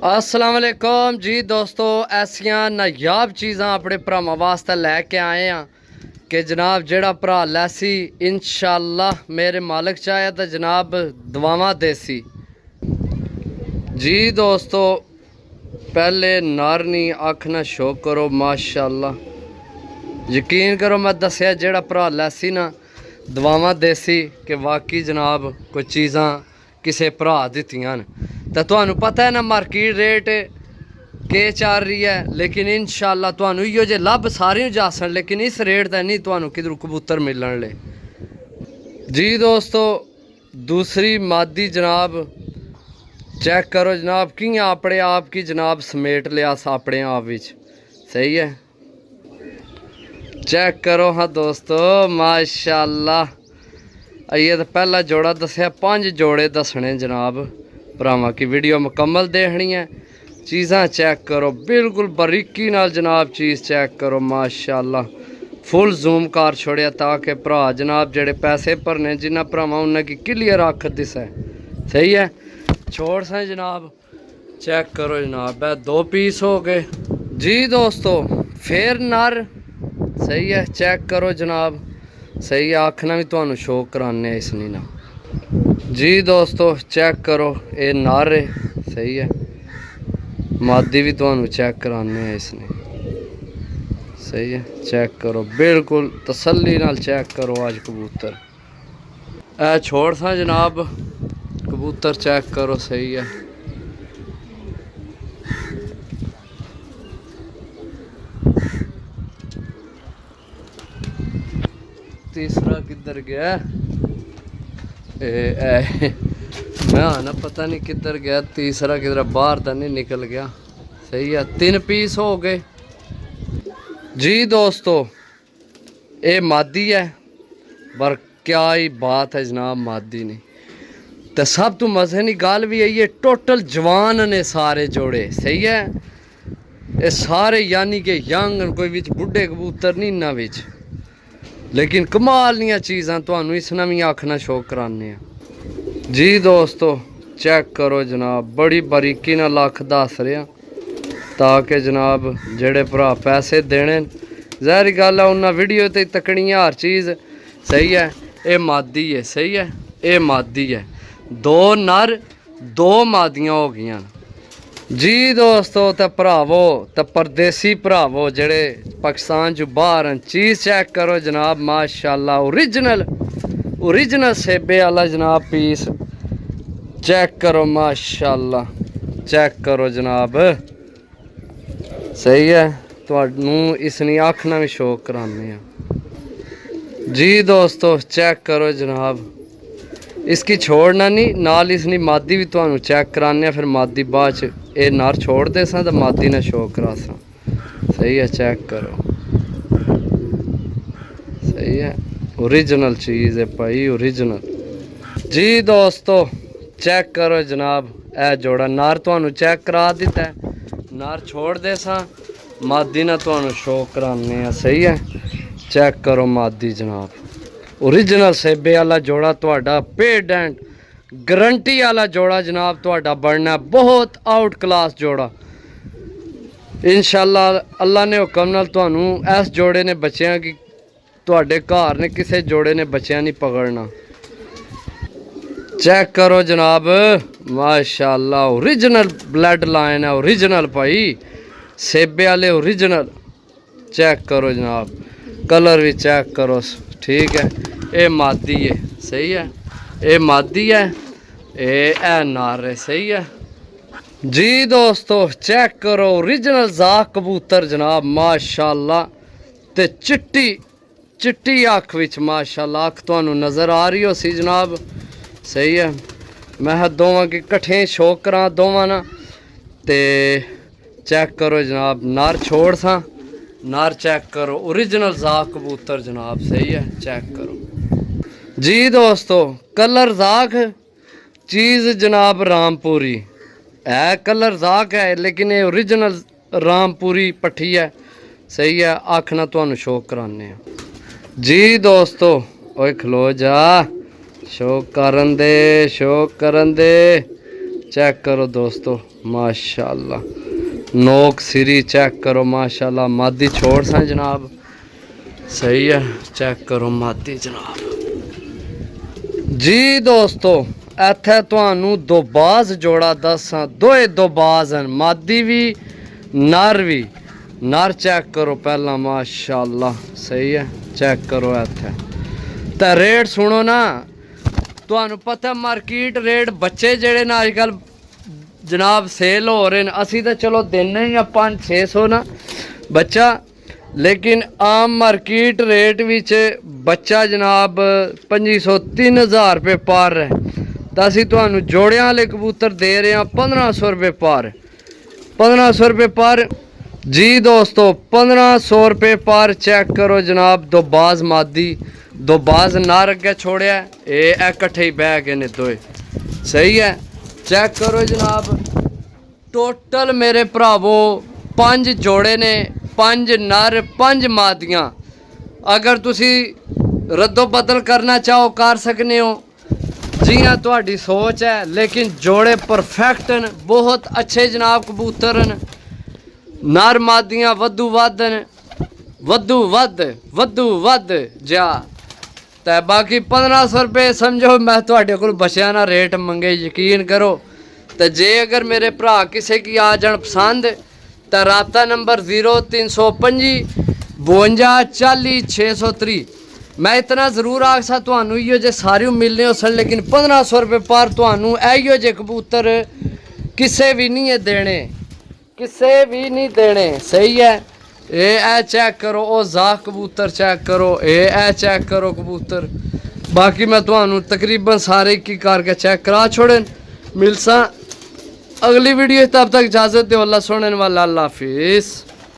अस्सलाम वालेकुम जी दोस्तों, ऐसियां नायाब चीज़ां अपने भरावां वास्ते लैके आए हैं कि जनाब जेड़ा भरा लैसी इंशाअल्लाह मेरे मालिक चाहे तो जनाब दुआवां देसी। जी दोस्तों, पहले नारनी आखना शो करो माशाअल्लाह, यकीन करो मैं दसिया जेड़ा भरा लैसी ना दुआवां देसी कि वाकई जनाब कोई चीज़ां किसे भरा दित्तियां न। तो तुहानू पता है ना मार्केट रेट के चल रही है, लेकिन इंशाअल्लाह तुहानू इहो जे लभ सारे जासन, लेकिन इस रेट ते नहीं तुहानू किधरों कबूतर मिलन ले। जी दोस्तों, दूसरी मादी जनाब चेक करो जनाब कियां अपने आप की जनाब समेट लिया अपने आप विच, सही है। चेक करो हाँ दोस्तों माशाअल्लाह। ये तो पहला जोड़ा दसिया, 5 जोड़े दसने जनाब, भरावां की वीडियो मुकम्मल देखनी है। चीज़ां चेक करो बिल्कुल बारीकी नाल जनाब, चीज़ चेक करो माशाअल्लाह। फुल जूम कर छोड़िया ताकि भरा जनाब जेड़े पैसे भरने जिन्ना भरावां उन्हें क्लियर अख दिसे, सही है। छोड़ सा जनाब चेक करो जनाब, 2 पीस हो गए। जी दोस्तों फिर नर, सही है। चेक करो जनाब, सही है। आखना भी तुहानू शो कराने इसने ना। जी दोस्तों चेक करो ये नर है, सही है। मादी भी तुहानू चेक कराने इसने, सही है। चेक करो बिल्कुल तसल्ली नाल चेक करो आज कबूतर। ए छोड़ सा जनाब कबूतर चेक करो, सही है। तीसरा किधर गया? मैं आना पता नहीं किधर गया तीसरा, किधर बाहर तो नहीं निकल गया, सही है। 3 पीस हो गए। जी दोस्तों ये मादी है, पर क्या ही बात है जनाब, मादी नहीं तो सब तो मजे की गल भी यही है, टोटल जवान ने सारे जोड़े, सही है। ये सारे यानी कि यंग, कोई बिच बुढ़े कबूतर नहीं इन्हां विच, लेकिन कमाल दियां चीज़ां तुहानू इसना भी आखना शो कराने। जी दोस्तों चेक करो जनाब, बड़ी बारीकी नाल अख दस रहा ताकि जनाब जेड़े भरा पैसे देने, ज़ाहिर गल है उन्हें वीडियो ते तकनी है हर चीज़, सही है। ये मादी है, सही है। ये मादी है, 2 नर 2 मादियाँ हो गई। जी दोस्तों तो भरावो तो परदेसी भरावो जेड़े पाकिस्तान चो बाहर हैं, चीज़ चेक करो जनाब माशाअल्लाह। ओरिजिनल सेबे वाला जनाब पीस चेक करो माशाअल्लाह। चेक करो जनाब, सही है। तुहानू इसनी आखना भी शो कराने। जी दोस्तों चेक करो जनाब, इसकी छोड़ना नहीं, नाल इसनी मादी भी तुहानू चेक कराने, फिर मादी बाद च ये नर छोड़ दे सा तो मादी ने शो करा सा, सही है। चेक करो, सही है। ओरिजिनल चीज़ है भाई, ओरिजिनल। जी दोस्तों चेक करो जनाब, ए जोड़ा नर तुहानू चेक करा दिता है, नर छोड़ दे सा, मादी ने तुहानू शो कराने, सही है। चेक करो मादी जनाब, ओरिजिनल सेबे वाला जोड़ा तुहाडा, पेड एंड गारंटी वाला जोड़ा जनाब तुहाडा बनना, बहुत आउट क्लास जोड़ा इंशाअल्लाह। अल्लाह ने हुक्म नाल तुहानू इस जोड़े ने बच्चियां की तुहाडे घर ने किसी जोड़े ने बच्चियां नहीं पकड़ना। चेक करो जनाब माशाअल्लाह, ओरिजिनल ब्लड लाइन है, ओरिजिनल भाई सेबे वाले ओरिजिनल। चेक करो जनाब, कलर भी चेक करो, ठीक है। ये मादी है, सही है। ये मादी है, ये नर है, सही है। जी दोस्तों चेक करो ओरिजिनल जाक कबूतर जनाब माशाअल्लाह, ते चिट्टी अख विच माशाअल्लाह, अख तुहानू नज़र आ रही हो सी जनाब, सही है। मैं दोवां की कट्ठे शो करा दोवां ना, ते चेक करो जनाब नर छोड़ सा, नर चेक करो ओरिजिनल जाक कबूतर जनाब, सही है। चेक करो जी दोस्तों, कलर जाक चीज़ जनाब रामपुरी है, कलर जाक है लेकिन ये ओरिजिनल रामपुरी पट्ठी है, सही है। आखना तुहानू शो कराने। जी दोस्तों ओए खलो जा, शो करन दे, शो करन दे। चेक करो दोस्तों माशाल्लाह, नोक सिरी चेक करो माशाल्लाह, मादी छोड़ सा जनाब। सही है, चेक करो मादी जनाब जी। दोस्तों इत्थे तुहानू दोबाज जोड़ा दसा, दोए दोबाज हैं, मादी भी नर भी। नर चेक करो पहला माशाल्लाह। सही है, चेक करो इत्थे ते रेट सुनो ना, तुहानू पता मार्केट रेट बच्चे जेड़े ना अजकल जनाब सेल हो रहे हैं, असी तो चलो देने ही 500-600 ना बच्चा, लेकिन आम मार्केट रेट विच बच्चा जनाब 2500-3000 रुपये पर है, तो असी तुहानू जोड़ियां वाले कबूतर दे रहे हैं 1500 रुपये पर। 1500 रुपये पर जी दोस्तों, 1500 रुपये पर। चेक करो जनाब, दो बाज मादी, दो बाज नार अगे छोड़िया, ये कट्ठे ही बह गए ने दोए। सही है, चेक करो जनाब, टोटल मेरे भरावो 5 जोड़े ने, 5 नर 5 मादियाँ। अगर तुसी रद्दो बदल करना चाहो कर सकने हो, जी हाँ तुहाडी सोच है, लेकिन जोड़े परफेक्ट न, बहुत अच्छे जनाब कबूतर न। नर मादियाँ वधू वध न, वधू वध जा। तो बाकी 1500 रुपये समझो मैं तुहाडे कोल बचिया ना रेट मंगे, यकीन करो। तो जे अगर मेरे भरा किसी की आ जान पसंद, तो राबता नंबर 0325 52 40 630। मैं इतना जरूर आखसा तुहानू इहो जे सारे मिलने हो सन, लेकिन 1500 रुपये पर तुहानू इहो जे कबूतर किसे भी नहीं है देने, किसे भी नहीं देने। सही है, ए चेक करो, ओ जा कबूतर चेक करो, ए चेक करो कबूतर। बाकी मैं तुहानू तकरीबन सारे की करके चेक करा छोड़न। मिलसा अगली वीडियो, तब तक इजाज़त दो, अल्लाह सुनने वाला, अल्लाह हाफिज़।